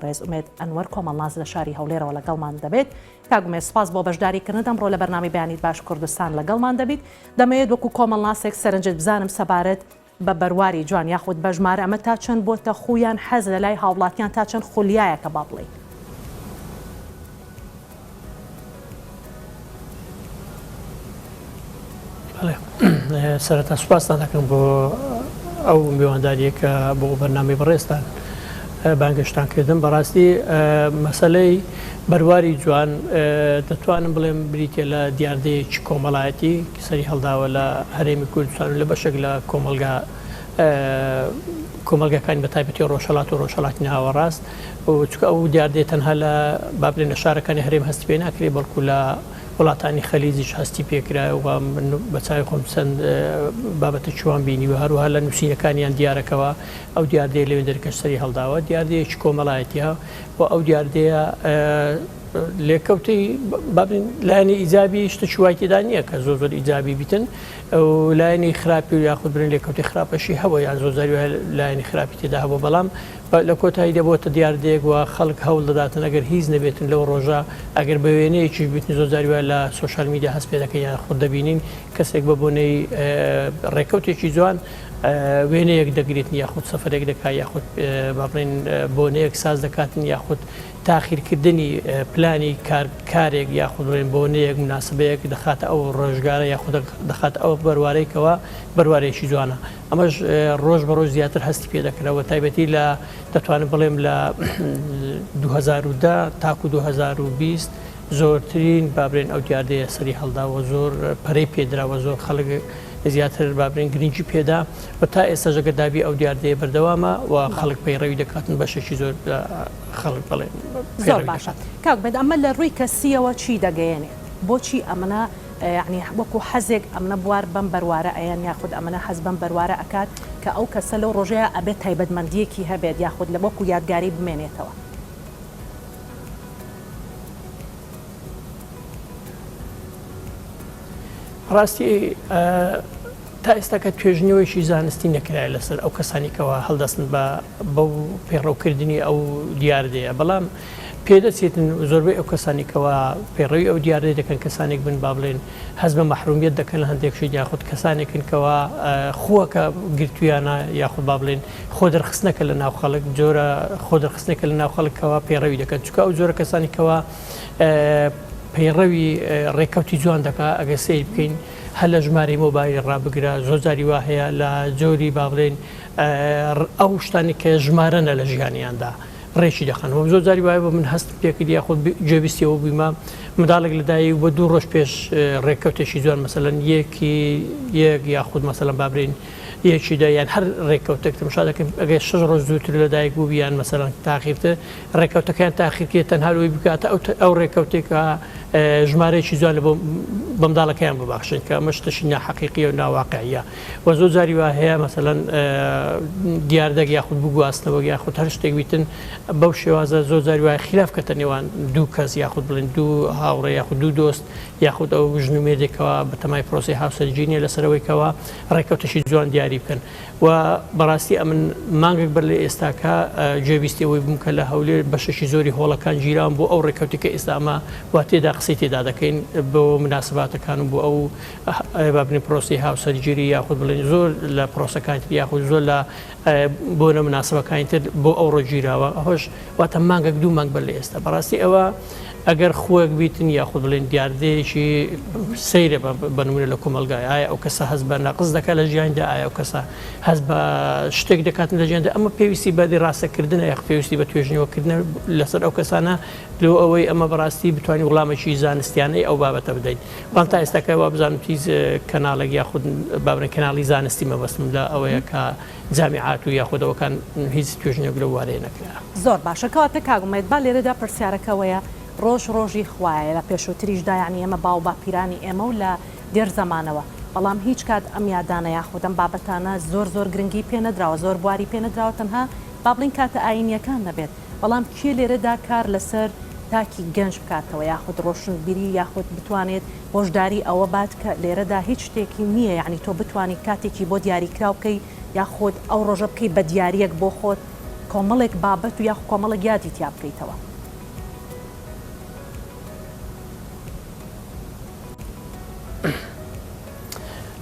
ڕێز ئومێد ئەنوەر کۆمەڵناز لە شاری هەولێرەوە لەگەڵمان دەبێت. کاگومێ سپاس بۆ بەشداریکردن ئەمڕۆ لە بەرنامی بەیانیت باش کوردستان لەگەڵمان دەبیت. دەمەوێت وەکو کۆمەڵناسێک سەرنجت بزانم سەبارەت بە بەرواری جوان یاخود بە ژمارە ئەمە تا چەند بۆتە خویان حەز لە لای هاوڵاتیان تا چەند خولیایەکە با بڵێ. سەرەتا سوپاسان دەکەم بۆ ئەو میوانداریە کە بۆ بەرنامەی بەڕێستان بانگەشتانکردن. بەڕاستی مەسەلەی بەرواری جوان دەتوانم بڵێم بریتە لە دیاردەیەکی کۆمەڵایەتی سەری هەڵداوە لە هەرێمی کوردستان و لە بەشێک لە کۆمەلگەکانی بەتایبەتی ڕۆژهەڵات و ڕۆژهەڵاتی ناوەڕاست چکە ئەو دیاردەیە تەنها لە بابلێنە شارەکانی هەرێم هەستی پێ ناکرێت بەڵکو لە وڵاتانی خەلیزیش هەستی پێکرایەوە بە چاوی خۆم چەند بابەتە چوان بینی و هەروها لە نووسینەکانیان دیارەکەەوە ئەو دیاردەیە لەوێ دەرکەش سەری هەڵداوە دیاردەیەکی کۆمەڵایەتیە و ئەو دیاردەیە لێکەوتی لایەنی ئیجابی شتە چوایتیدا نییە کە زۆر زۆر ئیجابی بیتن و لایەنی خراپی و یاخود برن لێکەوتی خراپەشی هەوە یان زۆرزاری لایەنی خراپی تێدا هەبوو بەڵام لە کۆتایی دەبۆتە دیاردەیەک و خەڵک هەوڵ دەداتن ئەگەر هیچ نەبێتن لەو ڕۆژە ئەگەر بە وێنەیەکی بیتن زۆرزاری وایە لە سوشال میدیا هەست پێ دەکەن یان خۆ دەبینین کەسێک بە بۆنەی ڕێکەوتێکی جوان وێنەیەک دەگریتن یاخود سەفرێک دەکات یاخود باڵێن بۆنەیەک ساز دەکاتن یاخود تاخیرکردنی پلانی کارێک یاخود بۆنەیەک مناسبەیەک دەخاتە ئەو ڕۆژگارە یاخود دەخات ئەو بەروارەیەکەوە بەروارێکی جوانە. ئەمەش ڕۆژ بە ڕۆژ زیاتر هەستی پێ دەکرەوە تایبەتی لە دەتوانم بڵێم لە 2010 تاکو 2020 زۆرترین بابرێن ئەو دیاردەیە سەری هەڵداوە زۆر پەرەی پێدراوە زۆر خەڵک زیاتر بابرێن گرنگی پێدا و تا ئێستا ژەگەدابی ئەو دیاردەیە بەردەوامە و خەڵک پەیڕەوی دەکاتن بەشێکی زۆر خەڵک بڵێن زۆر باشە. کاک بێت ئەمە لە ڕووی کەسیەوە چی دەگەیەنێت بۆچی ئەمنە یعنی وەکو حەزێک ئەمنە بوار بەم بەروارە ئەیان یاخود ئەمنە حەز بەم بەروارە ئەکات کە ئەو کەسە لەو ڕۆژەیە ئەبێت تایبەتمەندیەکی هەبێت یاخود لە وەکو یادگاری بمێنێتەوە. ڕاستی تا ئێستاکە توێژنەوەیکی زانستی نەکرای لەسەر ئەو کەسانێکەوە هەڵدەستن بەو پێڕەوکردنی ئەو دیاردەیە بەڵام پێدەچێتن زۆربەی ئەو کەسانێکەوە پێڕەوی ئەو دیاردەیە دەکەن کەسانێک بن با بڵێن هەز بە مەحرومیەت دەکەن لە هەندێکشی یاخود کەسانێکنکەوە خۆکە گرتویانە یاخود با بڵێن خۆ دەرخستنەکە لە ناو خەڵک جۆرە خۆ دەرخستنەکە لە ناو خەڵکەوە پێڕەوی دەکەن چکە ئەو جۆرە کەسانێکەوە پەیڕەوی ڕێکەوتی جوان دەکات ئەگە سیر بکەین هەر لە ژمارەی مۆبایلی ڕابگرە زۆرجاری وا هەیە لە جۆری با بڵێن ئەو شتانی کە ژمارەنە لە ژیانیاندا ڕێکی دەخەن و زۆرجاری وایە بۆ من هەست پێکردی یاخود گوێبیستیەوە بوویمە منداڵێک لەدایک بە 2 ڕۆژ پێش ڕێکەوتێکی جوان مەسەلەن یەک یاخود مەسەلەن با بڵێن یەکیدا یان هەر ڕێکەوتێک تەماشا دەکەم ئەگەر 6 ڕۆژ زووتر لەدایک بوو بیان مەسەلەن تاخیرتر ڕێکەوتەکان تاخیرکرێت تەنها لەوەی بکاتە ئەو ڕێکەوتێکە ژمارەیەکی جوان لە بە منداڵەکەیان بباخشن کە ئەمە شتێکی ناحەقیقیە و ناواقعیە و زۆرجاری وا هەیە مەسەلەن دیاردەک یاخود بگواستنەوە یاخود هەر شتێک بیتن بەو شێوازە زۆرجاری وایە خلاف کەتە نێوان دوو کەس یاخود بڵێن دوو هاوڕێ یاخود دوو دۆست یاخود ئەو ژن و مێردێکەوە بە تەمای پرۆسی هاوسەرگیریە لەسەرەوەیکەوە ڕێکەوتێکی جوان دیاری بکەن و بەڕاستی ئەمن مانگێک بەر لە ئێستاکە گوێبیستی ئەوەی بووم کە لە هەولێر بەشێکی زۆری هۆڵەکان گیران بۆ ئەو ڕێکەوتێکە ئێستامە وا تێدا قسەی تێدا دەکەین بۆ مناسباتەکان و بۆ ئەو بابنی پرۆسی هاوسەرگیری یاخود بڵێن زۆر لە پرۆسەکانی تر یاخود زۆر لە بۆنە مناسبەکانی تر بۆ ئەو ڕۆژگیراوە ئەوش واتە مانگێک 2 مانگ بەر لە ئێستا بەڕاستی ئەوە ئەگەر خۆیەک بیتن یاخود بڵێن دیاردەیەکی سەیرە بە نمونە لە کۆمەلگای ئایا ئەو کەسە هەست بە ناقص دەکات لە ژیاندا ئایا ئەو کەسە هەست بە شتێک دەکاتن لە ژیاندا ئەمە پێویستی بەدی ڕاستەکردنە یاخ پێویستی بە توێژنەوەکردن لەسەر ئەو کەسانە لەو ئەوەی ئەمە بەڕاستی بتوانین وڵامێکی زانستیانەی ئەو بابەتە بدەین بەڵام تا ئێستاکە وا بزانم هیچ کەناڵێک یاخود بابرێن کەناڵی زانستی مەبەستم لە ئەوەیە کە جامیعات و یاخودەوەکان هیچ توێژنێک لەو وارەیە نەکرا. زۆر باشە کەواتە کاگومێت با لێرەدا پرسیارەکەوەیە ڕۆژی خوایە لە پێشووتریشدا یعنی ئێمە باو باپیرانی ئێمە و لە دێر زەمانەوە بەڵام هیچ کات ئەم یادانە یاخودەم بابەتانە زۆر گرنگی پێنەدراوە زۆر بواری پێنەدراوە تەنها با بڵین کاتە ئاینیەکان نەبێت بەڵام کێ لێرەدا کار لەسەر تاکی گەنج بکاتەوە یاخود ڕۆشنبیری یاخود بتوانێت هۆشداری ئەوە بات کە لێرەدا هیچ شتێکی نییە یعنی تۆ بتانی کاتێکی بۆ دیاریکراو بکەی یاخود ئەو ڕۆژە بکەی بە دیارەک بۆ خۆت کۆمەڵێک بابەت و یاخ کۆمەڵێک یادی تیا بکەیتەوە.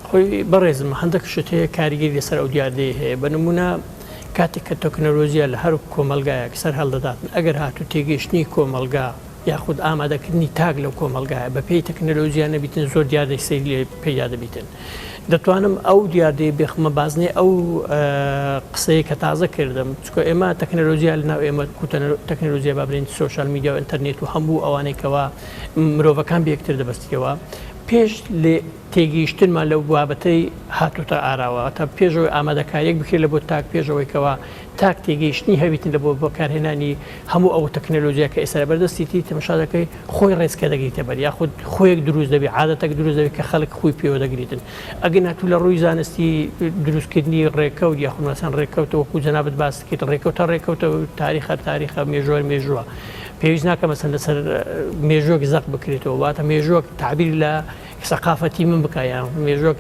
خۆی بەڕێزم هەندێک شت هەیە کاریگەری لەسەر ئەو دیاردەیە هەیە بە نمونە کاتێک کە تەکنۆلۆژیا لە هەر کۆمەلگایەک سەر هەڵدەداتن ئەگەر هاتو تێگەیشتنی کۆمەلگا یاخود ئامادەکردنی تاک لەو کۆمەلگایە بە پێی تەکنۆلۆژیا نەبیتن زۆر دیاردەی سەیری لێ پەیدا دەبیتن. دەتوانم ئەو دیاردەی بێخمە بازنێ ئەو قسەیە کە تازە کردم چکە ئێمە تەکنۆلۆژیا لەناو ئێمە تەکنۆلۆژیا بابرین سۆشال میدیا و ئینتەرنێت و هەموو ئەوانێکەوە مرۆڤەکان بەیەکتر دەبەستیەوە پێش لێ تێگەیشتنمان لەو بابەتەی هاتوتە ئاراوە تا پێشەوەی ئامادەکاریەک بکرێت لە بۆ تاک پێشەوەیکەوە تاک تێگەیشتنی هەویتن لە بۆ بەکارهێنانی هەموو ئەو تەکنۆلۆژیا کە ئێستا بەردەستیتی تەماشا دەکەی خۆی ڕێزکە دەگریتە بەر یاخود خۆیەک دروست دەبێت عادەتێک دروست دەبێت کە خەڵک خۆی پێوە دەگریتن ئەگەر ناتوو لە ڕووی زانستی دروستکردنی ڕێکەوت یاخود مەسەن ڕێکەوتە وەکو جەنابەت باس کرد ڕێکەوتە تاریخە مێژووە پێویست ناکە مەسەن لەسەر مێژووەک زەق بکرێتەوە واتە مێژووەک تعبیر لە سەقافەتی من بکایە مێژووەک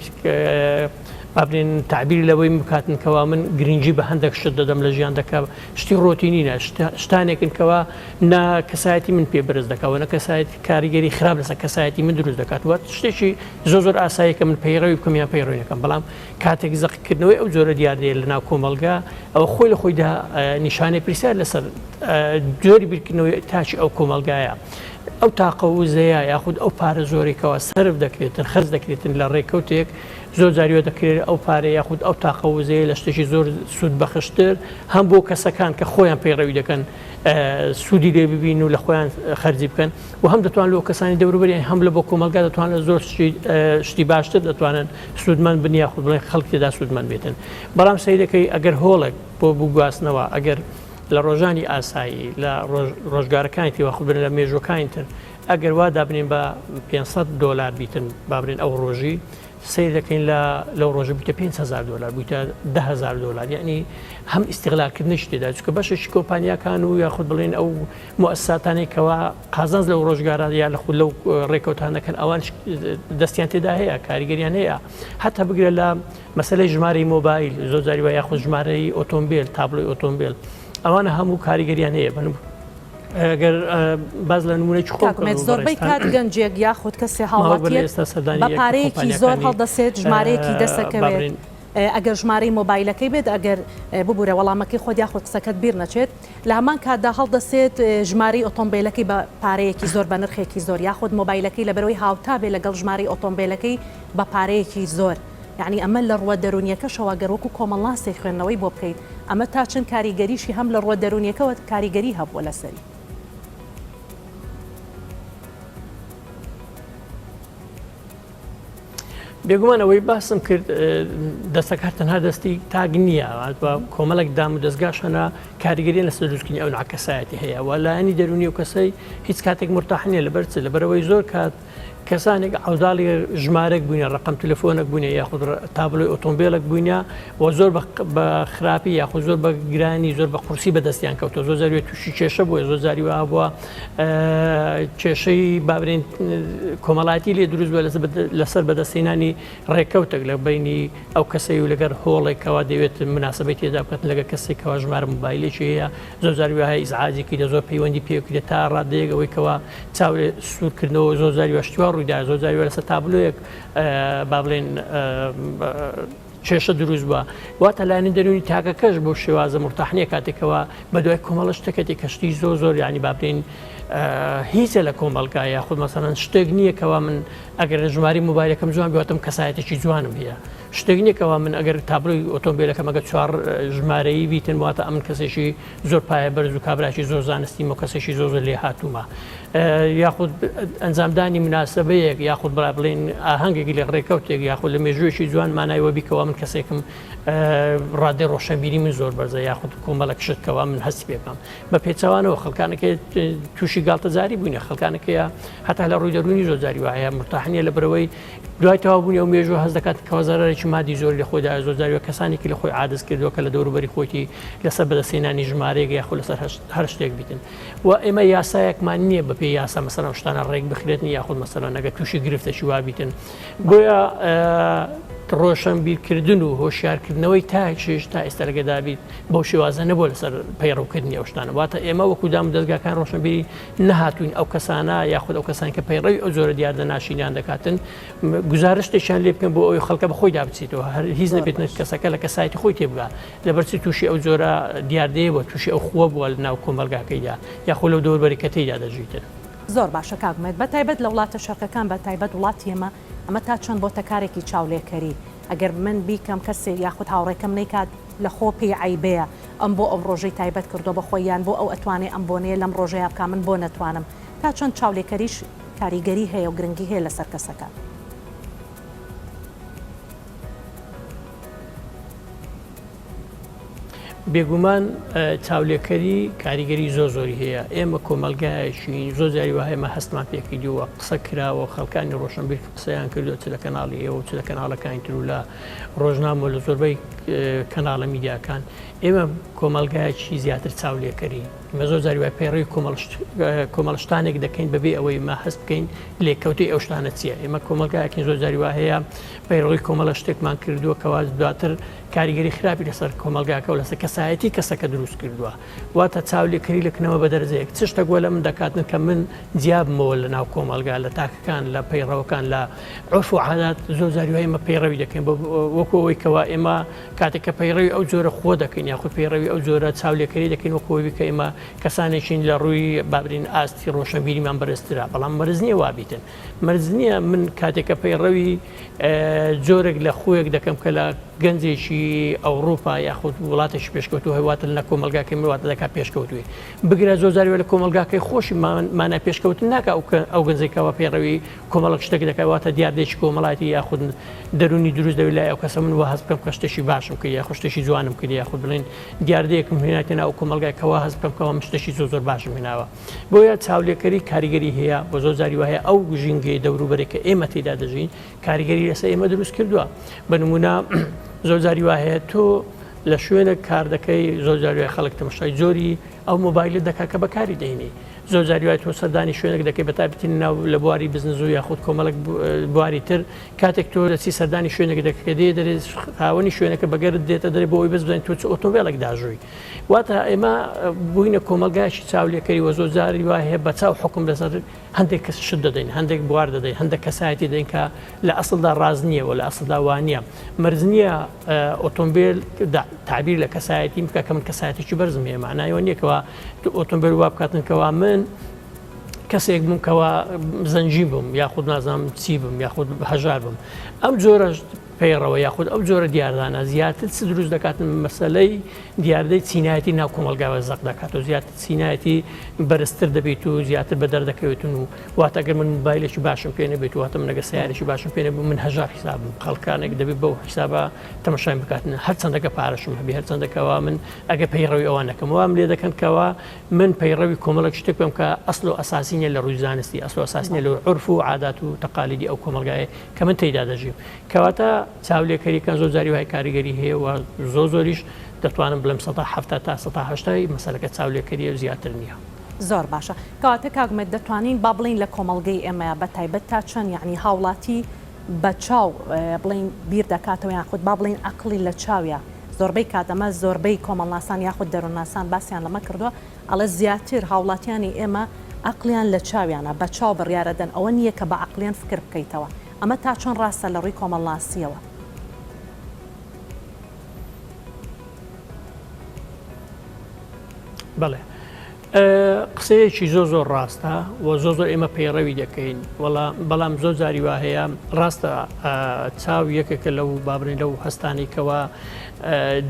بابرین تعبیر لەوەی بکاتنکەوە من گرنگجی بە هەندێک شت دەدەم لە ژیان دەکە شتی ڕۆتینینە شتانێکنکەوە نا کەسایەتی من پێ بەرز دەکەوە نە کەسایەت کاریگەری خراپ لەسەر کەسایەتی من دروست دەکات وە شتێکی زۆر ئاسایی کە من پەیڕەوی بکەم یا پەیڕۆیەکەم بەڵام کاتێک زەقکردنەوەی ئەو جۆرە دیاردەیە لە ناو کۆمەلگا ئەوە خۆی لە خۆیدا نیشانەی پرسیار لەسەر جۆری بیرکردنەوەی تاچی ئەو کۆمەلگایە ئەو تاقە وزەیە یاخود ئەو پارە زۆرێکەوە سرف دەکرێتن خرج دەکرێتن لە ڕێکەوتێک زۆر جاریوە دەکرێت ئەو پارە یاخود ئەو تاقە وزەیە لە شتێکی زۆر سوود بەخشتر هەم بۆ کەسەکان کە خۆیان پەیڕەوی دەکەن سوودی لێ ببین و لە خۆیان خەرجی بکەن و هەم دەتوان لەو کەسانی دەوروبەریان هەم لە بۆ کۆمەلگا دەتوانن زۆر شتی باشتر دەتوانن سوودمەند بن یاخود بڵێن خەڵک تێدا سوودمەند بێتن بەڵام سەی دەکەی ئەگەر هۆڵێک بۆ بگواستنەوە ئەگەر لە ڕۆژانی ئاسایی لە ڕۆژگارەکانی تیواخبرن لە مێژوەکانی تر ئەگەر وا دابنین بە $500 بیتن بابرین ئەو ڕۆژی سیر دەکەین لەو ڕۆژە بوویتە $5,000 بوویتە $10,000 یعنی هەم ئیستیغلالکردنی شتێدا چکە بەشێکی کۆمپانیاکان و یاخود بڵێن ئەو مؤسساتانێکەوە قازانج لەو ڕۆژگارە یا لە خود لەو ڕێکەوتانەکەن ئەوان دەستیان تێدا هەیە کاریگەریان هەیە حتا بگرە لە مەسەلەی ژمارەی مۆبایل زۆر جاری وە یاخود ژمارەی ئۆتۆمبیل تابلۆی ئۆتۆمبیل ئەوانە هەموو کاریگەریان هەیە ئەگەر باز لە نمونەی زۆربەی کات گەنجێک یاخود کەسێ هاوڵاتیە بە پارەیەکی زۆر هەڵدەسێت ژمارەیەکی دەسەکەوێت ئەگەر ژمارەی مۆبایلەکەی بێت ئەگەر ببوورە وەڵامەکەی خۆ یاخود قسەکەت بیر نەچێت لە هەمان کاتدا هەڵدەسێت ژمارەی ئۆتۆمبیلەکەی بە پارەیەکی زۆر بە نرخێکی زۆر یاخود مۆبایلەکەی لە بەرەوەی هاوتا بێت لەگەڵ ژمارەی ئۆتۆمبیلەکەی بە پارەیەکی زۆر یعنی ئەمە لە ڕوە دەرونیەکەشەوە گەڕوەکو کۆمەڵاسی خوێندنەوەی بۆ بکەیت ئەمە تا چەند کاریگەریشی هەم لە ڕوە دەرونیەکەوە کاریگەری هەبووە لەسەری بێگومان ئەوەی باسم کرد دەستەکار تەنها دەستی تاگ نییە کۆمەڵێک دام و دەستگاشانە کاریگەریە لە سەردروستکردنی ئەو ناکەسایەتی هەیە و لایەنی دەرونی و کەسەی هیچ کاتێک مرتاح نییە لەبەرچ لەبەرەوەی زۆر کات کەسانێک عوداڵی ژمارەك بووینە ڕقم تەلەفۆنێک بووینە یاخود تابلۆی ئۆتۆمبیلێک بووینە و زۆر بە خراپی یاخود زۆر بە گرانی زۆر بە قورسی بەدەستیان کەوتە زۆر زاروێت تووشی کێشە بووە زۆر زاری وا بووە کێشەی بابرین کۆمەڵایەتی لێ دروست بووە لەسەر بەدەستهێنانی ڕێکەوتێک لە بینی ئەو کەسەی و لەگەر هۆڵێکەوە دەوێت مناسبەی تێدا بکەن لەگە کەسێکەوە ژمارە مۆبایلێکی هەیە زۆر زاری وایە ئیزعاجێکی دە زۆر پەیوەندی پێکرێت تا ڕادەیەکەوەیکەوە چاوێ سوورکردنەوە زۆر زاری وەشتیوە ڕوویدا زۆر زاری لەسەر تابلۆیەک با بڵێن کێشە دروست بووە واتە لایەنی دەرونی تاکەکەش بۆ شێوازە مرتاحنیە کاتێکەوە بە دوای کۆمەڵە شتێکەتی کەشتی زۆر یعنی با بڵێن هیچە لە کۆمەلگا یاخود مەسەڵەن شتێک نییەکەوە من ئەگەر ژماری مۆبایلەکەم جوان بێتم کەسایەتێکی جوانم هەیە شتێک نییەکەوە من ئەگەر تابلۆی ئۆتۆمبیلەکەم ئەگەر 4 ژمارەیی بیتن واتە ئەمن کەسێکی زۆر پایە بەرز و کابراکی زۆر زانستیم و کەسێکی زۆر لێ هاتوومە یاخود ئەنجامدانی مناسبەیەک یاخود بڵا بڵێن ئاهەنگێکی لە ڕێکەوتێک یاخود لە مێژوویەکی جوان مانایوە بیکەوە من کەسێکم ڕادەی ڕۆشنبیری من زۆر بەرزە یاخود کۆمەڵک شتکەوە من هەستی پێکەم بە پێچەوانەوە خەڵکانەکە تووشی گاڵتەجاری بووینە خەڵکانەکەیە هەتا لە ڕووی دەرونی زۆر جاری وایە مرتاحنیە لە بەرەوەی دوای تەواو بوونی ئەو مێژووە هەست دەکات کەوازارێکی مادی زۆر لە خۆیدا زۆر جاریوە کەسانێکی لە خۆی عادز کردووە کە لە دەوروبەری خۆتی لەسەر بەدەستهێنانی ژمارەیەک یاخود لەسەر هەر شتێک بیتن و ئێمە یاسایەکمان نییە بە پێی یاسا مەسەڵەن شتانە ڕێک بخرێتنی یاخود مەسەڵەن ئەگەر تووشی گرفتەشی وا بیتن بۆیە ڕۆشنبیرکردن و هۆشیارکردنەوەی تاکیش تا ئێستا لەگەدابیت بەو شێوازە نەبووە لەسەر پەیڕەوکردنی ئەو شتانە واتە ئێمە وەکو دام و دەستگاکان ڕۆشنبیری نەهاتوین ئەو کەسانە یاخود ئەو کەسان کە پەیڕەوی ئەو زۆرە دیاردەناشینیان دەکاتن گزارشتێکیان لێ بکەن بۆ ئەوی خەڵکە بەخۆی دابچیتەوە هەر هیچ نەبێت کەسەکە لە کەسایەتی خۆی تێبگا لەبەرچی تووشی ئەو زۆرە دیاردەیە بۆ تووشی ئەو خووە بووە لە ناو کۆمەلگاکەیدا یاخۆ لەو دەوروبەری کە تێیدا دەژیتن. زۆر باشە کاکمێت بە تایبەت لە وڵاتە شەرقەکان بە تایبەت وڵاتی ئەمە تا چەند بۆ تەکارێکی چاولێکەری ئەگەر من بیکەم کەسێ یاخود هاوڕێکەم نەیکات لە خۆ پێی عیبەیە ئەم بۆ ئەو ڕۆژەی تایبەت کردو بە خۆیان بۆ ئەو ئەتوانێ ئەم بۆنەیە لەم ڕۆژەیە بکە من بۆ نەتوانم تا چەند چاولێکەریش کاریگەری هەیە و گرنگی هەیە لەسەر کەسەکە. بێگومان چاولێکەری کاریگەری زۆری هەیە ئێمە کۆمەلگایشین زۆر جاری وهەیەمە هەستمان پێکردیوە قسە کراوە خەڵکانی ڕۆشنبیر قسەیان کردو چ لە کەناڵی ئێوە چ لە کەناڵەکانی تر و لە ڕۆژنامە لە زۆربەی کەناڵە میدیاکان ئێمە کۆمەلگایکی زیاتر چاولێکەری ئمە زۆر جاری وای پەیڕەوی کۆمەڵشتانێک دەکەین بەبێ ئەوەی ما هەست بکەین لێکەوتی ئەو شتانە چییە ئێمە کۆمەلگایەکین زۆر جاری وا هەیە پەیڕەوی کۆمەڵە شتێکمان کردووە کەوا دواتر کاریگەری خراپی لەسەر کۆمەلگاکە و لەسەر کەسایەتی کەسەکە دروست کردووە واتە چاولێکەری لەکنەوە بە دەرزەیەک چ شتە گوۆ لە من دەکاتن کە من جیابمەوە لە ناو کۆمەلگا لە تاکەکان لە پەیڕەوەکان لە عرف و عادات زۆر جاری وای ئێمە پەیڕەوی دەکەین وەکو ئەوەی کەوا ئێمە کاتێک کە پەیڕەوی ئەو جۆرە خۆ دەکەین یاخود پەیڕەوی ئەو جۆرە چاولێکەری دەکەین وەکەوەی کە ئێمە کەسانێکین لە ڕووی بابرین ئاستی ڕۆشنبیریمان بەرزترا بەڵام مەرز نییە وابیتن مەرز نییە من کاتێک کە پەیڕەوی جۆرێک لە خۆیەک دەکەم کە لە گەنجێکی ئەوروپا یاخود وڵاتێکی پێشکەوتو هەیواتە لە کۆمەلگاکەی واتە دەکات پێشکەوتوی بگرە زۆر جاری لە کۆمەلگاکەی خۆشی مانای پێشکەوتن ناکە ئەو گەنجێکەوە پەیڕەوی کۆمەڵک شتێک دەکەواتە دیاردێکی کۆمەڵاتی یاخود دەرونی دروست دەوێت لای ئەو کەسە من وە هەست بکەم کە شتێکی باشم کرد یا شتێکی جوانم کرد یاخود بڵێن دیاردەیەکم هێناکە ناو کۆمەلگاکەوە هەست بکەم کەەوە شتێکی زۆر باشم هێناوە بۆیە چاولێکەری کاریگەری هەیە بۆ زۆر جاری وهەیە ئەو ژینگەی دەوروبەرێک کە ئێمە تێدا دەژین کاریگەری لەسەر ئێمە دروست کردووە بە نمونە زۆر جاری وهەیە تۆ لە شوێنە کار دەکەی زۆر جاری خەڵک تەماشای جۆری ئەو مۆبایلت دەکا کە بەکاری دەهێنی زۆر جاری وای تۆ سەردانی شوێنێک دەکەی بە تایبەتی ناو لە بواری بزنس و یاخود کۆمەڵک بواری تر کاتێک تۆ دەچی سەردانی شوێنێک دەکە دێ دەرێت خاوەنی شوێنەکە بەگەرت دێتە دەرێ بۆ ئەوی بەس بزانین تۆ ئۆتۆمبیلێک داژووی واتە ئێمە بووینە کۆمەلگایکی چاولێکەری وە زۆر جاری وای هەیە بە چاو حکم لەسەر هەندێک کەس شت دەدەین هەندێک بوار دەدەین هەندێک کەسایەتی دەین کە لە ئەسڵدا ڕاز نییە و لە ئەسڵدا وانە مەرز نییە ئۆتۆمبیل تعبیر لە کەسایەتی بکە کە من کەسایەتێکی بەرزم هەیە معنایەوە نییەکەوە ئۆتۆمبیل وا بکاتن کەوا من کەسێک بووم کەوا زەنجی بووم یاخود نازانم چی بم یاخود هەژار بم ئەم جۆرە پەیڕەوە یاخود ئەو جۆرە دیاردانە زیاتر چ دروست دەکاتن مەسەلەی دیاردەی چینایەتی ناو کۆمەلگاوە زەق دەکات و زیاتر چینایەتی بەرزتر دەبێت و زیاتر بە دەردەکەوێتن و واتەگەر من مۆبایلێکی باشم پێ نەبێت و واتە منەگە سیارێکی باشم پێ نەبوو من هەژار حسابم خەڵکانێک دەبێت بەو حسابە تەماشای بکاتن هەرچەندەکە پارەشم هەبێ هەرچەندەکەوە من ئەگە پەیڕەوی ئەوان نەکەم وام لێ دەکەن کەوا من پەیڕەوی کۆمەڵک شتێک بم کە ئەسڵ و ئەساسینە لە ڕووی زانستی ئەسڵ و ئەساسینە لە عرف و عادات و تەقالیدی ئەو کۆمەلگایە کە من تێیدا دەژیم کەواتە چاولێکەری زۆر جاری وای کاریگەری هەیە و زۆریش دەتوانم بڵم 170 تا 180 مەسەلەکە چاولێکەریە و زیاتر نییە. زۆر باشە کەواتە کاگمێت دەتوانین با بڵین لە کۆمەلگەی ئێمە بە تایبەت تا چەند یعنی هاوڵاتی بە چاو بڵین بیر دەکاتەوە یاخود با بڵین ئەقلی لە چاویە زۆربەی کاتەمە زۆربەی کۆمەڵناسان یاخود دەرووناسان باسییان لەمە کردووە ئەڵە زیاتر هاوڵاتیانی ئێمە ئەقلیان لە چاویانە بە چاو بڕیارەدەن ئەوە نییە کە بە عقلیان فکر بکەیتەوە ئەمە تا چۆن ڕاستە لە ڕووی کۆمەڵناسیەوە. بەڵێ قسەیەکی زۆر ڕاستە و زۆر ئێمە پەیڕەوی دەکەین بەڵام زۆر جاری وا هەیە ڕاستە چاو یەکێکە لەو بابرین لەو هەستانێکەوە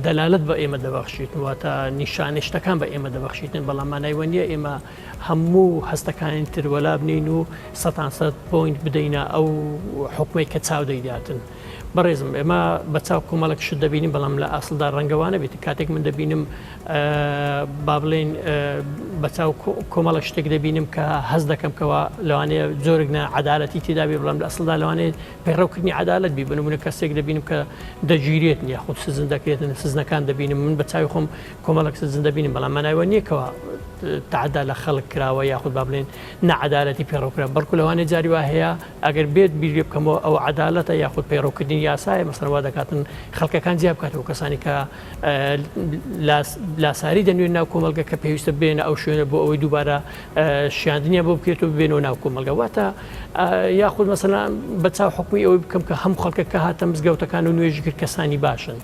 دەلالت بە ئێمە دەبەخشیتن واتە نیشانە شتەکان بە ئێمە دەبەخشیتن بەڵام مانایوە نیە ئێمە هەموو هەستەکانی تروەلا بنین و 100 پوینت بدەینە ئەو حکومەی کە چاو دەیداتن. بەڕێزم ئێمە بە چاو کۆمەڵک شت دەبینیم بەڵام لە ئاسڵدا ڕەنگەوانە بێت کاتێک من دەبینم با بڵێن بەچاو کۆمەڵە شتێک دەبینم کە هەز دەکەم کەەوە لەوانەیە زۆرێک عەدالەتی تێدابێ بڵام لە ئەسڵدا لەوانێت پەیڕەوکردنی عەدالەت بی بنمونە کەسێک دەبینم کە دەگیرێت یاخود سزن دەکرێتن سزنەکان دەبینم من بەچاوی خۆم کۆمەڵک سزن دەبینم بەڵام مانایوە نییەکەوە تعدا لە خەڵک کراوە یاخود با بڵێن نەعەدالەتی پەیڕەوکرا بەڵکو لەوانەیە جاری وا هەیە ئەگەر بێت بیرێ بکەمەوە ئەو عەدالەتە یاخود پەیڕەوکردنی یاسایە مەسەڵەن وا دەکاتن خەڵکەکان جیا بکاتەوە کەسانی کە لاساری دەنوێن ناو کۆمەلگە کە پێویستە بێنە ئەو شوێنە بۆ ئەوەی دووبارە شیاندنیە بۆ بکرێتەوە ببێنەوە ناو کۆمەلگە واتە یاخود مەسەڵەن بەچاو حکومی ئەوەی بکەم کە هەموو خەڵکەکە هاتە مزگەوتەکان و نوێژی کرد کەسانی باشن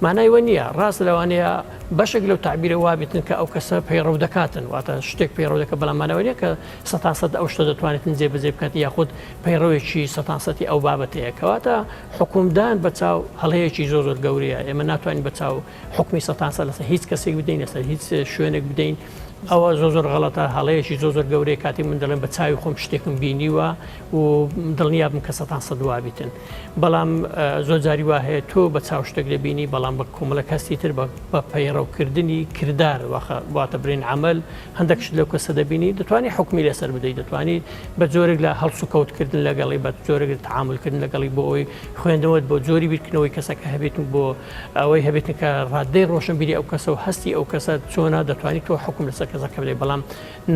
مانایوە نییە ڕاست لەوانەیە بەشێک لەو تعبیرە وابێتن کە ئەو کەسە پەیڕەو دەکاتن واتە شتێک پەیڕەو دەکە بەڵام مانەوەیە کە 100% ئەو شتە دەتوانێتن جێبەجێ بکات یاخود پەیڕەوێکی 100% ئەو بابەتەیە کەواتە حکومدان بەچاو هەڵەیەکی زۆر گەورەیە ئێمە ناتوانین بەچاو حکمی 100% لەسەر هیچ کەسێک بدەین لەسەر هیچ شوێنێک بدەین ئەوە زۆر غەڵەتە هەڵەیەکی زۆر گەورەی کاتی من دەڵێن بە چاوی خۆم شتێکم بینیوە و دڵنیا بم کە 100% وابیتن بەڵام زۆر جاری وا هەیە تۆ بە چاو شتێک دەبینی بەڵام بە کۆمەڵە کەسی تر بە پەیڕەوکردنی کردار واتە برین عمل هەندێک شت لەو کەسە دەبینی دەتوانانی حکمی لەسەر بدەیت دەتوانیت بە جۆرێک لە هەڵس و کەوتکردن لەگەڵی بە جۆرێک تعاملکردن لەگەڵی بۆ ئەوی خوێندنەوەت بۆ جۆری بیرکردنەوەی کەسەکە هەبێتن بۆ ئەوەی هەبێتن کە ڕادەی ڕۆشنبیری ئەو کەسە و هەستی ئەو کەسە چۆنە دەتوانیت تۆ حکم لەسەر کەسەکە بدەیت بەڵام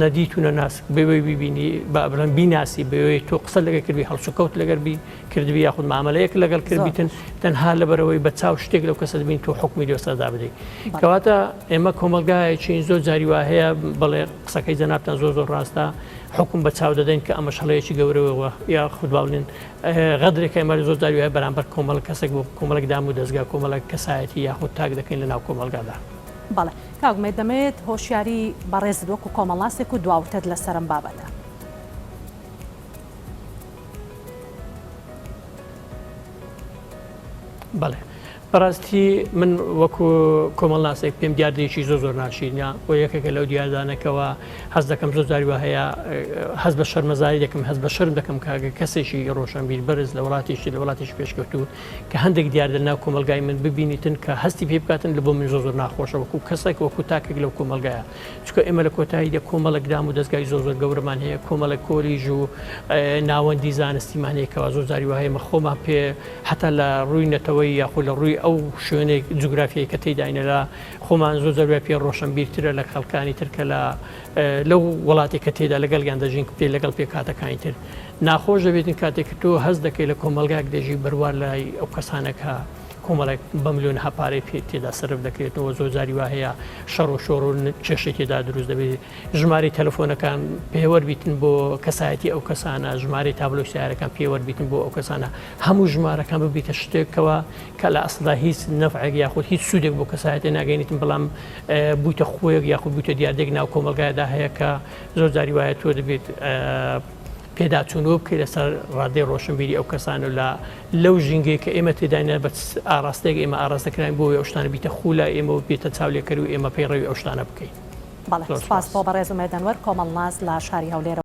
نەدیتونە ناس بێوەی ببینی بەڵام بیناسی بێوەی تۆ قسە لەگەر کردی هەڵس و کەوت لەگەر بی کردبی یاخود مامەلەیەک لەگەڵ کردبیتن تەنها لەبەرەوەی بە چاو شتێک لەو کەسە دەبین تۆ حکمی لێسەردا بدەیت کەواتە ئێمە کۆمەلگایەکی زۆر جاری وا هەیە بڵێ قسەکەی جەنابتان زۆر ڕاستە حکم بە چاو دەدەین کە ئەمەش هەڵەیەکی گەورەوە یاخود باڵێن غەدرێک ئێمە زۆر جاری وایە بەرامبەر کۆمەڵ کەسێک بۆ کۆمەڵک دام و دەستگا کۆمەڵک کەسایەتی یاخود تاک دەکەین لە ناو کۆمەلگادا بەڵێ کاگومێت دەمێت هۆشیاری بەڕێزت وەکو کۆمەڵاستێک و دواوتت لەسەرم بابەتە بەڵێ بەڕاستی من وەکو کۆمەڵناسێک پێم دیاردەیەکی زۆر ناشینە بۆ یەکێکە لەو دیاردانەکەەوە هەز دەکەم زۆر جاری وە هەیە هەز بە شەرمەزاری دەکەم هەز بە شەرم دەکەم کاگە کەسێکی ڕۆشنبیر بەرز لە وڵاتیشی لە وڵاتیش پێشکەوتوو کە هەندێک دیاردە ناو کۆمەلگای من ببینیتن کە هەستی پێ بکاتن لە بۆ من زۆر ناخۆشە وەکو کەسێک وەکو تاکێک لەو کۆمەلگایە چکە ئێمە لە کۆتاییدا کۆمەڵک دام و دەستگای زۆر گەورەمان هەیە کۆمەڵک کۆلیژ و ناوەندی زانستیمان هەیەکەوە زۆر جاری وە هەیە مە خۆمان پێ حتا لە ڕووی نەتەوەی یاخود لە ڕووی ئەو شوێنێک جوگرافیایی کە تێداینە لە خۆمان زۆر زەروای پێ ڕۆشنبیرترە لە خەڵکانی ترکە لەو وڵاتی کە تێدا لەگەڵیان دەژین پێ لەگەڵ پێ کاتەکانی تر ناخۆش دەبێتن کاتێک تۆ هەز دەکەی لە کۆمەلگاک دەژی بەروار لای ئەو کەسانەکە کۆمەڵێک بە ملیۆن هەپارەی پێ تێدا سرف دەکرێتەوە زۆر جاری وا هەیە شەڕ و شۆڕ و کێشەی تێدا دروست دەبێت ژماری تەلەفۆنەکان پێوەربیتن بۆ کەسایەتی ئەو کەسانە ژماری تابلۆ سیارەکان پێوەربیتن بۆ ئەو کەسانە هەموو ژمارەکان ببیتە شتێکەوە کە لە ئەسڵدا هیچ نەفعێک یاخود هیچ سوودێک بۆ کەسایەتی ناگەینیتن بەڵام بوویتە خۆیەک یاخود بوویتە دیاردێک ناو کۆمەلگایدا هەیە کە زۆر جاری وایە تۆ دەبێت پێداچوونەوە بکەیت لەسەر ڕادەی ڕۆشنبیری ئەو کەسان و لەو ژینگەی کە ئێمە تێداینە بە ئاراستێک ئێمە ئاراستەکراین بۆ ئەو شتانە بیتە خولا ئێمە و بێتە چاولێکەر و ئێمە پەیڕەوی ئەو شتانە بکەین. بەڵێ سپاس بۆ بەڕێز و مێدەنوەر کۆمەڵناس لە شاری هەولێرە